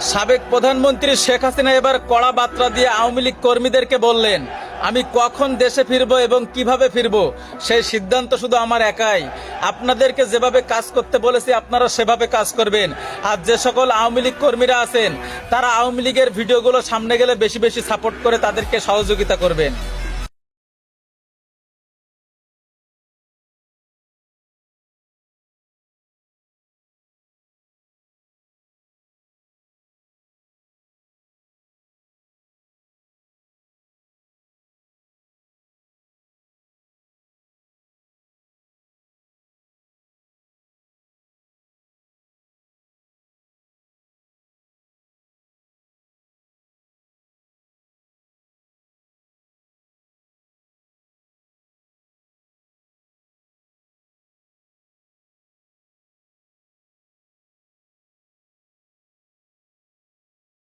সাবেক প্রধানমন্ত্রী শেখ হাসিনা এবার কড়া বার্তা দিয়ে আওয়ামী লীগ কর্মীদেরকে বললেন, আমি কখন দেশে ফিরবো এবং কিভাবে ফিরবো সেই সিদ্ধান্ত শুধু আমার একাই। আপনাদেরকে যেভাবে কাজ করতে বলেছি আপনারা সেভাবে কাজ করবেন। আর যে সকল আওয়ামী লীগ কর্মীরা আছেন তারা আওয়ামী লীগের ভিডিওগুলো সামনে গেলে বেশি বেশি সাপোর্ট করে তাদেরকে সহযোগিতা করবেন।